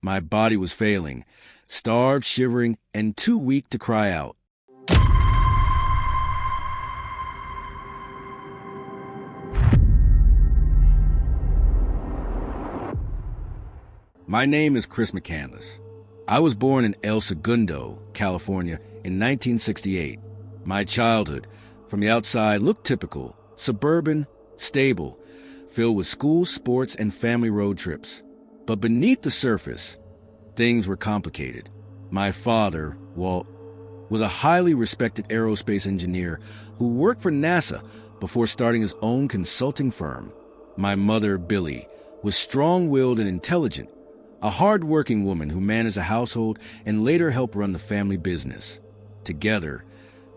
My body was failing, starved, shivering, and too weak to cry out. My name is Chris McCandless. I was born in El Segundo, California, in 1968. My childhood, from the outside, looked typical, suburban, stable, filled with school, sports, and family road trips. But beneath the surface, things were complicated. My father, Walt, was a highly respected aerospace engineer who worked for NASA before starting his own consulting firm. My mother, Billy, was strong-willed and intelligent, a hard-working woman who managed a household and later helped run the family business. Together,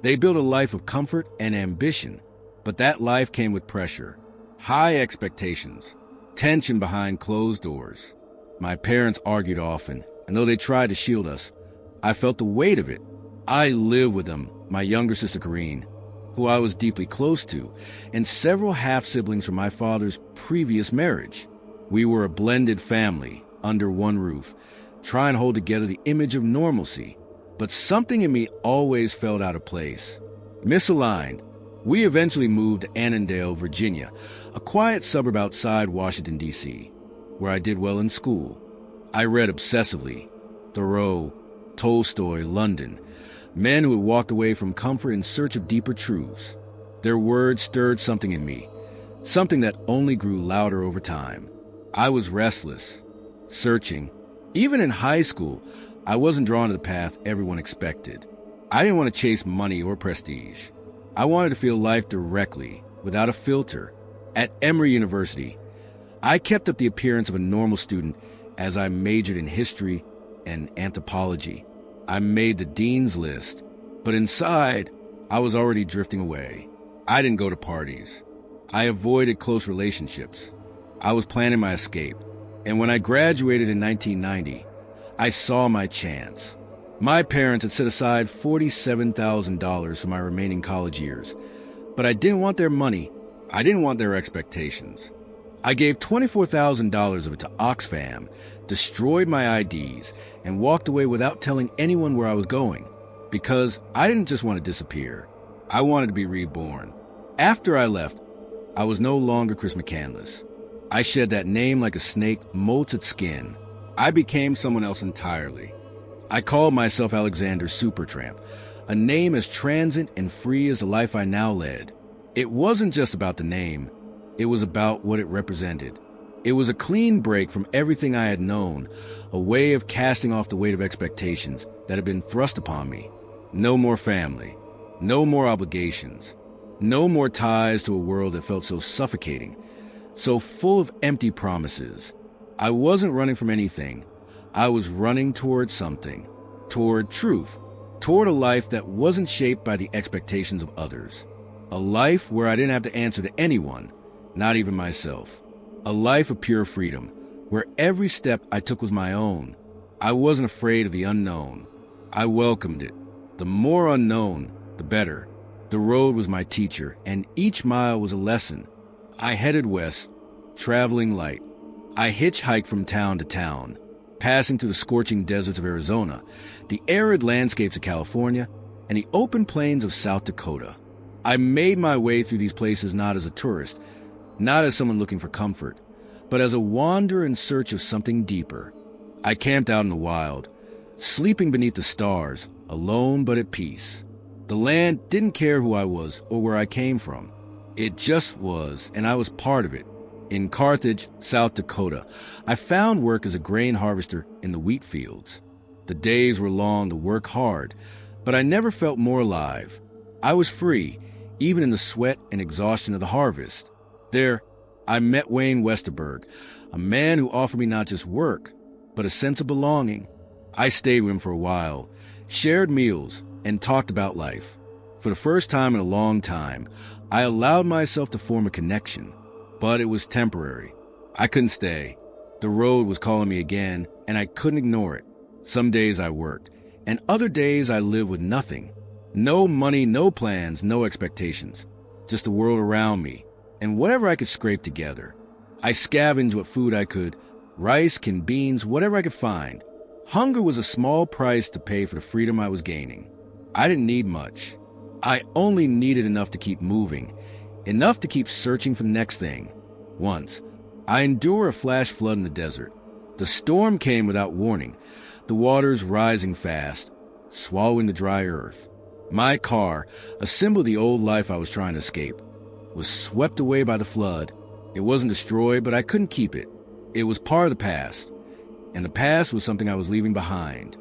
they built a life of comfort and ambition, but that life came with pressure, high expectations, tension behind closed doors. My parents argued often, and though they tried to shield us, I felt the weight of it. I lived with them, my younger sister Corrine, who I was deeply close to, and several half-siblings from my father's previous marriage. We were a blended family, under one roof, trying to hold together the image of normalcy. But something in me always felt out of place. Misaligned, we eventually moved to Annandale, Virginia, a quiet suburb outside Washington, D.C., where I did well in school. I read obsessively. Thoreau, Tolstoy, London, men who had walked away from comfort in search of deeper truths. Their words stirred something in me, something that only grew louder over time. I was restless, searching. Even in high school, I wasn't drawn to the path everyone expected. I didn't want to chase money or prestige. I wanted to feel life directly, without a filter. At Emory University, I kept up the appearance of a normal student as I majored in history and anthropology. I made the dean's list, but inside, I was already drifting away. I didn't go to parties. I avoided close relationships. I was planning my escape. And when I graduated in 1990, I saw my chance. My parents had set aside $47,000 for my remaining college years, but I didn't want their money. I didn't want their expectations. I gave $24,000 of it to Oxfam, destroyed my IDs, and walked away without telling anyone where I was going, because I didn't just want to disappear. I wanted to be reborn. After I left, I was no longer Chris McCandless. I shed that name like a snake molts its skin. I became someone else entirely. I called myself Alexander Supertramp, a name as transient and free as the life I now led. It wasn't just about the name. It was about what it represented. It was a clean break from everything I had known, a way of casting off the weight of expectations that had been thrust upon me. No more family, no more obligations, no more ties to a world that felt so suffocating, so full of empty promises. I wasn't running from anything. I was running toward something, toward truth, toward a life that wasn't shaped by the expectations of others. A life where I didn't have to answer to anyone, not even myself. A life of pure freedom, where every step I took was my own. I wasn't afraid of the unknown. I welcomed it. The more unknown, the better. The road was my teacher, and each mile was a lesson. I headed west, traveling light. I hitchhiked from town to town, passing through the scorching deserts of Arizona, the arid landscapes of California, and the open plains of South Dakota. I made my way through these places not as a tourist, not as someone looking for comfort, but as a wanderer in search of something deeper. I camped out in the wild, sleeping beneath the stars, alone but at peace. The land didn't care who I was or where I came from. It just was, and I was part of it. In Carthage, South Dakota, I found work as a grain harvester in the wheat fields. The days were long, the work hard, but I never felt more alive. I was free, even in the sweat and exhaustion of the harvest. There, I met Wayne Westerberg, a man who offered me not just work, but a sense of belonging. I stayed with him for a while, shared meals, and talked about life. For the first time in a long time, I allowed myself to form a connection. But it was temporary. I couldn't stay. The road was calling me again, and I couldn't ignore it. Some days I worked, and other days I lived with nothing. No money, no plans, no expectations. Just the world around me, and whatever I could scrape together. I scavenged what food I could, Rice, canned beans, whatever I could find. Hunger was a small price to pay for the freedom I was gaining. I didn't need much. I only needed enough to keep moving, enough to keep searching for the next thing. Once, I endured a flash flood in the desert. The storm came without warning, the waters rising fast, swallowing the dry earth. My car, a symbol of the old life I was trying to escape, was swept away by the flood. It wasn't destroyed, but I couldn't keep it. It was part of the past, and the past was something I was leaving behind.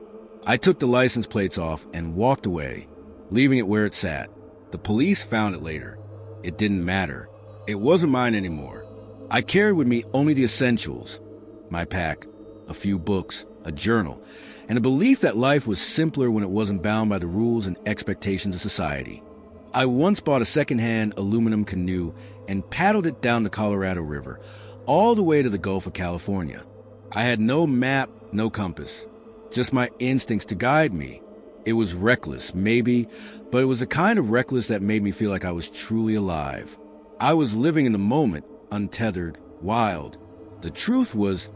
I took the license plates off and walked away, leaving it where it sat. The police found it later. It didn't matter. It wasn't mine anymore. I carried with me only the essentials: my pack, a few books, a journal, and a belief that life was simpler when it wasn't bound by the rules and expectations of society. I once bought a second-hand aluminum canoe and paddled it down the Colorado River, all the way to the Gulf of California. I had no map, no compass, just my instincts to guide me. It was reckless, maybe, but it was the kind of reckless that made me feel like I was truly alive. I was living in the moment, untethered, wild. The truth was,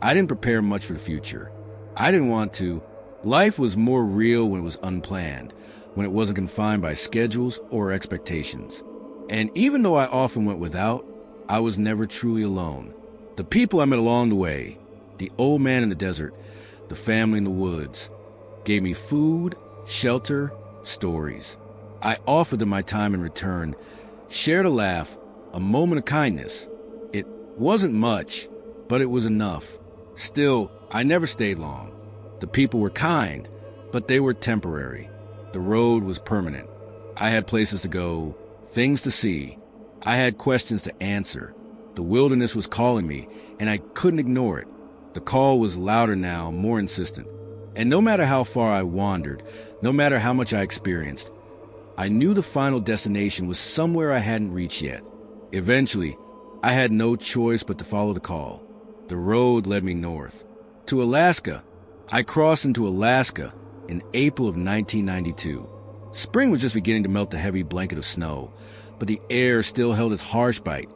I didn't prepare much for the future. I didn't want to. Life was more real when it was unplanned, when it wasn't confined by schedules or expectations. And even though I often went without, I was never truly alone. The people I met along the way, the old man in the desert, the family in the woods, gave me food, shelter, stories. I offered them my time in return, shared a laugh, a moment of kindness. It wasn't much, but it was enough. Still, I never stayed long. The people were kind, but they were temporary. The road was permanent. I had places to go, things to see. I had questions to answer. The wilderness was calling me, and I couldn't ignore it. The call was louder now, more insistent. And no matter how far I wandered, no matter how much I experienced, I knew the final destination was somewhere I hadn't reached yet. Eventually, I had no choice but to follow the call. The road led me north, to Alaska. I crossed into Alaska in April of 1992. Spring was just beginning to melt the heavy blanket of snow, but the air still held its harsh bite,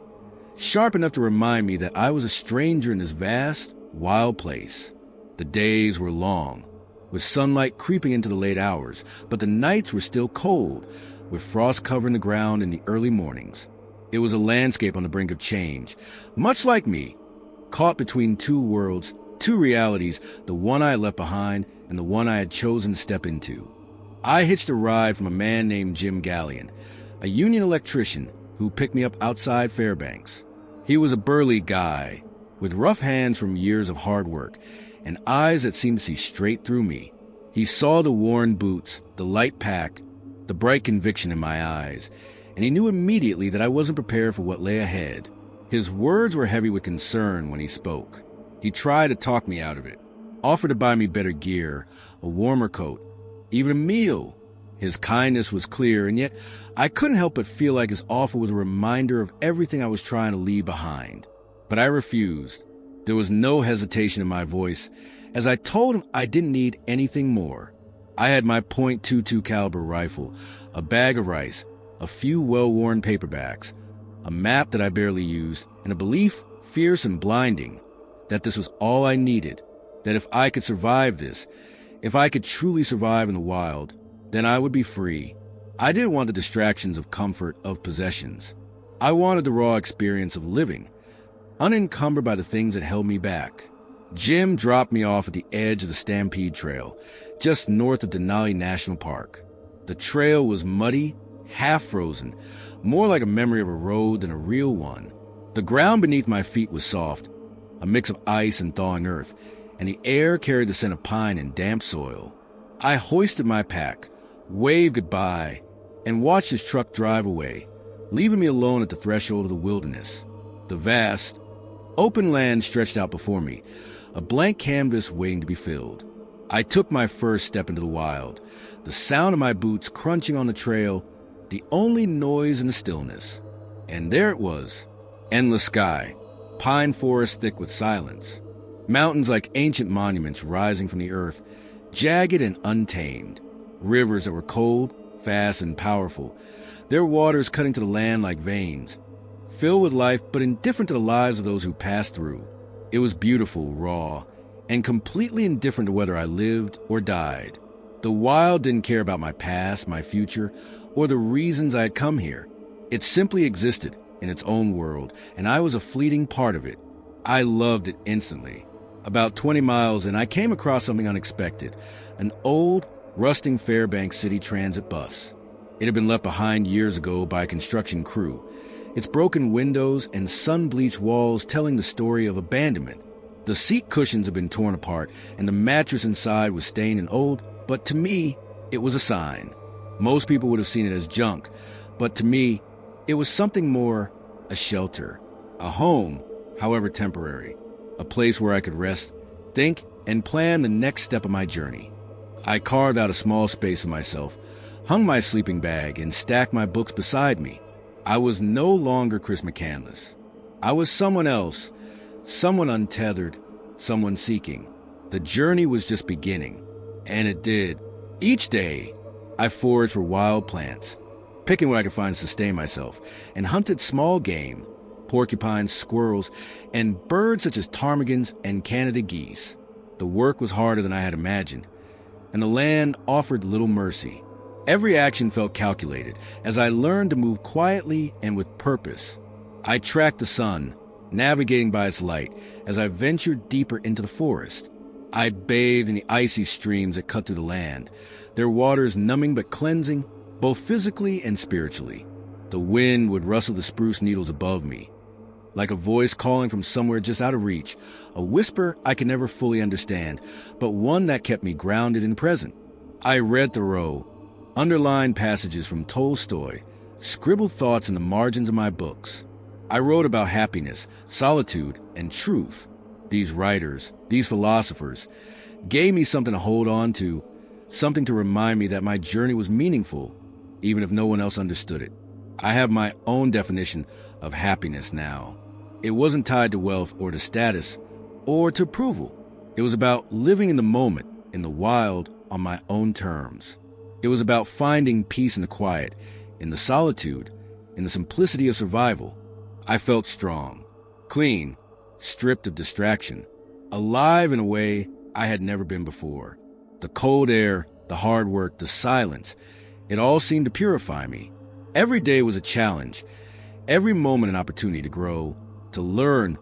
sharp enough to remind me that I was a stranger in this vast, wild place. The days were long, with sunlight creeping into the late hours, but the nights were still cold, with frost covering the ground in the early mornings. It was a landscape on the brink of change, much like me, caught between two worlds, two realities, the one I had left behind and the one I had chosen to step into. I hitched a ride from a man named Jim Gallion, a union electrician who picked me up outside Fairbanks. He was a burly guy, with rough hands from years of hard work, and eyes that seemed to see straight through me. He saw the worn boots, the light pack, the bright conviction in my eyes, and he knew immediately that I wasn't prepared for what lay ahead. His words were heavy with concern when he spoke. He tried to talk me out of it, offered to buy me better gear, a warmer coat, even a meal. His kindness was clear, and yet I couldn't help but feel like his offer was a reminder of everything I was trying to leave behind. But I refused. There was no hesitation in my voice as I told him I didn't need anything more. I had my .22 caliber rifle, a bag of rice, a few well-worn paperbacks, a map that I barely used, and a belief, fierce and blinding, that this was all I needed, that if I could survive this, if I could truly survive in the wild, then I would be free. I didn't want the distractions of comfort, of possessions. I wanted the raw experience of living, unencumbered by the things that held me back. Jim dropped me off at the edge of the Stampede Trail, just north of Denali National Park. The trail was muddy, half frozen, more like a memory of a road than a real one. The ground beneath my feet was soft, a mix of ice and thawing earth, and the air carried the scent of pine and damp soil. I hoisted my pack, waved goodbye, and watched his truck drive away, leaving me alone at the threshold of the wilderness. The vast, open land stretched out before me, a blank canvas waiting to be filled. I took my first step into the wild, the sound of my boots crunching on the trail, the only noise in the stillness. And there it was, endless sky, pine forest thick with silence, mountains like ancient monuments rising from the earth, jagged and untamed, rivers that were cold, fast, and powerful, their waters cutting to the land like veins, filled with life but indifferent to the lives of those who passed through. It was beautiful, raw, and completely indifferent to whether I lived or died. The wild didn't care about my past, my future, or the reasons I had come here. It simply existed in its own world, and I was a fleeting part of it. I loved it instantly. About 20 miles in, I came across something unexpected, an old, rusting Fairbanks City Transit bus. It had been left behind years ago by a construction crew, its broken windows and sun-bleached walls telling the story of abandonment. The seat cushions had been torn apart, and the mattress inside was stained and old, but to me, it was a sign. Most people would have seen it as junk, but to me, it was something more, a shelter, a home, however temporary, a place where I could rest, think, and plan the next step of my journey. I carved out a small space for myself, hung my sleeping bag, and stacked my books beside me. I was no longer Chris McCandless. I was someone else, someone untethered, someone seeking. The journey was just beginning, and it did. Each day, I foraged for wild plants, picking what I could find to sustain myself, and hunted small game, porcupines, squirrels, and birds such as ptarmigans and Canada geese. The work was harder than I had imagined, and the land offered little mercy. Every action felt calculated as I learned to move quietly and with purpose. I tracked the sun, navigating by its light as I ventured deeper into the forest. I bathed in the icy streams that cut through the land, their waters numbing but cleansing, both physically and spiritually. The wind would rustle the spruce needles above me, like a voice calling from somewhere just out of reach, a whisper I could never fully understand, but one that kept me grounded and present. I read Thoreau, underlined passages from Tolstoy, scribbled thoughts in the margins of my books. I wrote about happiness, solitude, and truth. These writers, these philosophers, gave me something to hold on to, something to remind me that my journey was meaningful, even if no one else understood it. I have my own definition of happiness now. It wasn't tied to wealth or to status or to approval. It was about living in the moment, in the wild, on my own terms. It was about finding peace in the quiet, in the solitude, in the simplicity of survival. I felt strong, clean, stripped of distraction, alive in a way I had never been before. The cold air, the hard work, the silence, it all seemed to purify me. Every day was a challenge, every moment an opportunity to grow, to learn,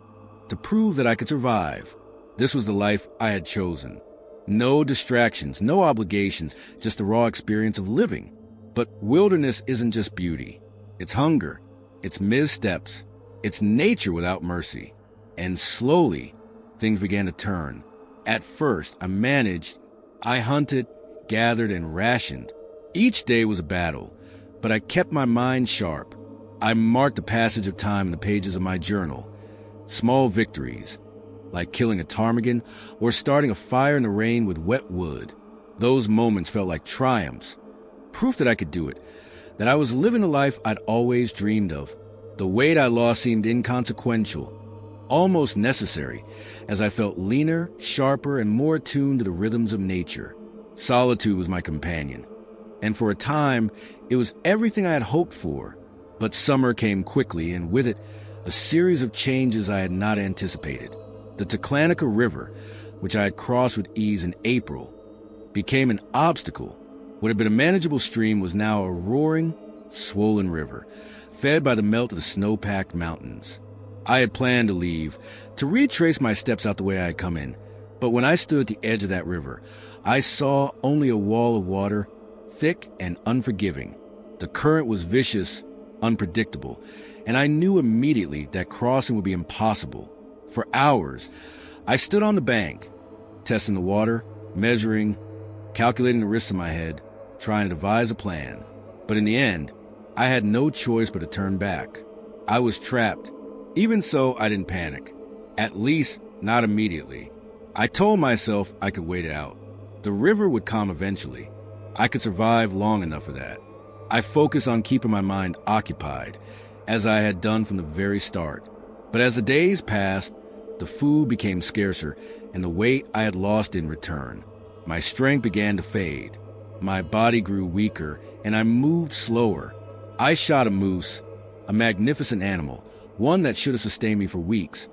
to prove that I could survive. This was the life I had chosen. No distractions, no obligations, just the raw experience of living. But wilderness isn't just beauty. It's hunger, it's missteps, it's nature without mercy. And slowly, things began to turn. At first, I hunted, gathered, and rationed. Each day was a battle, but I kept my mind sharp. I marked the passage of time in the pages of my journal. Small victories, like killing a ptarmigan or starting a fire in the rain with wet wood. Those moments felt like triumphs, proof that I could do it, that I was living the life I'd always dreamed of. The weight I lost seemed inconsequential, almost necessary, as I felt leaner, sharper, and more attuned to the rhythms of nature. Solitude was my companion, and for a time, it was everything I had hoped for. But summer came quickly, and with it, a series of changes I had not anticipated. The Teclanica River, which I had crossed with ease in April, became an obstacle. What had been a manageable stream was now a roaring, swollen river, fed by the melt of the snow-packed mountains. I had planned to leave, to retrace my steps out the way I had come in, but when I stood at the edge of that river, I saw only a wall of water, thick and unforgiving. The current was vicious, unpredictable, and I knew immediately that crossing would be impossible. For hours, I stood on the bank, testing the water, measuring, calculating the risks in my head, trying to devise a plan. But in the end, I had no choice but to turn back. I was trapped. Even so, I didn't panic. At least, not immediately. I told myself I could wait it out. The river would calm eventually. I could survive long enough for that. I focused on keeping my mind occupied, as I had done from the very start. But as the days passed, the food became scarcer, and the weight I had lost didn't return. My strength began to fade. My body grew weaker, and I moved slower. I shot a moose, a magnificent animal, one that should have sustained me for weeks.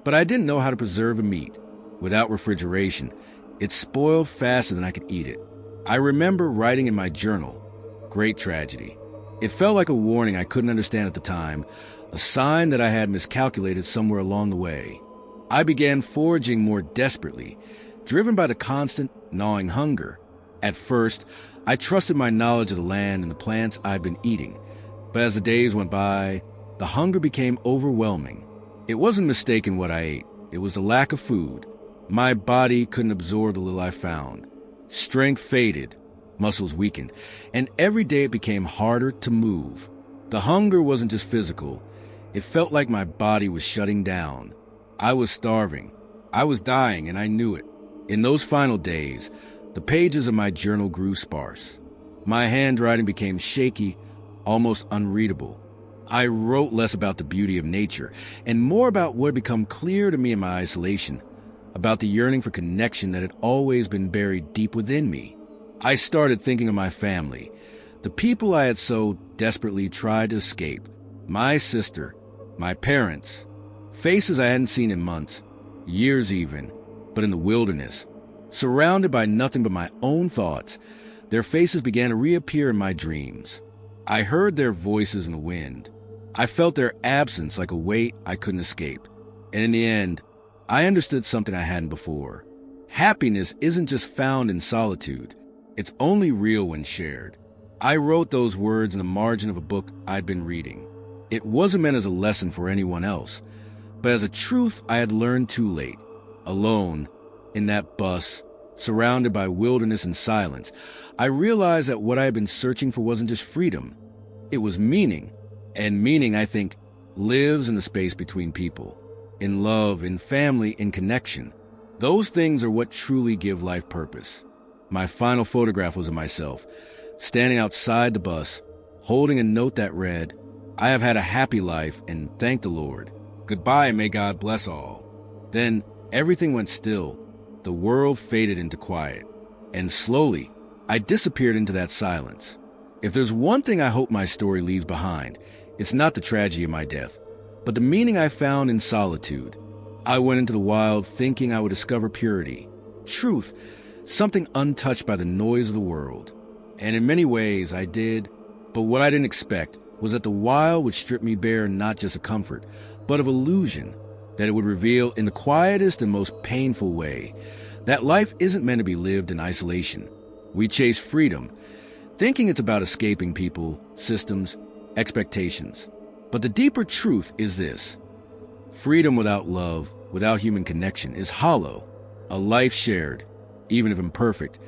But I didn't know how to preserve a meat. Without refrigeration, it spoiled faster than I could eat it. I remember writing in my journal, "Great tragedy." It felt like a warning I couldn't understand at the time, a sign that I had miscalculated somewhere along the way. I began foraging more desperately, driven by the constant, gnawing hunger. At first, I trusted my knowledge of the land and the plants I'd been eating, but as the days went by, the hunger became overwhelming. It wasn't mistaking what I ate, it was the lack of food. My body couldn't absorb the little I found. Strength faded, muscles weakened, and every day it became harder to move. The hunger wasn't just physical, it felt like my body was shutting down. I was starving, I was dying, and I knew it. In those final days, the pages of my journal grew sparse. My handwriting became shaky, almost unreadable. I wrote less about the beauty of nature and more about what had become clear to me in my isolation, about the yearning for connection that had always been buried deep within me. I started thinking of my family, the people I had so desperately tried to escape, my sister, my parents, faces I hadn't seen in months, years even, but in the wilderness. Surrounded by nothing but my own thoughts, their faces began to reappear in my dreams. I heard their voices in the wind. I felt their absence like a weight I couldn't escape. And in the end, I understood something I hadn't before. Happiness isn't just found in solitude. It's only real when shared. I wrote those words in the margin of a book I'd been reading. It wasn't meant as a lesson for anyone else, but as a truth I had learned too late. Alone, in that bus, surrounded by wilderness and silence, I realized that what I had been searching for wasn't just freedom. It was meaning. And meaning, I think, lives in the space between people. In love, in family, in connection. Those things are what truly give life purpose. My final photograph was of myself, standing outside the bus, holding a note that read, "I have had a happy life and thank the Lord. Goodbye, may God bless all." Then everything went still. The world faded into quiet, and slowly, I disappeared into that silence. If there's one thing I hope my story leaves behind, it's not the tragedy of my death, but the meaning I found in solitude. I went into the wild thinking I would discover purity, truth, something untouched by the noise of the world. And in many ways I did, but what I didn't expect was that the wild would strip me bare not just of comfort, but of illusion, that it would reveal in the quietest and most painful way that life isn't meant to be lived in isolation. We chase freedom, thinking it's about escaping people, systems, expectations. But the deeper truth is this: freedom without love, without human connection, is hollow. A life shared, even if imperfect,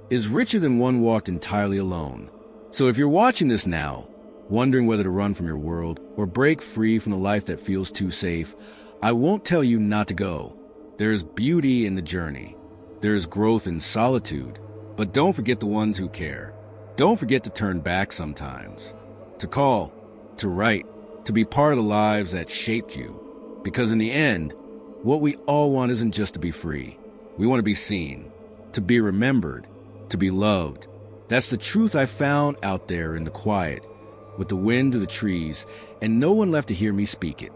is richer than one walked entirely alone. So if you're watching this now, wondering whether to run from your world or break free from the life that feels too safe, I won't tell you not to go. There is beauty in the journey. There is growth in solitude. But don't forget the ones who care. Don't forget to turn back sometimes. To call, to write, to be part of the lives that shaped you. Because in the end, what we all want isn't just to be free. We want to be seen, to be remembered, to be loved. That's the truth I found out there in the quiet, with the wind through the trees, and no one left to hear me speak it.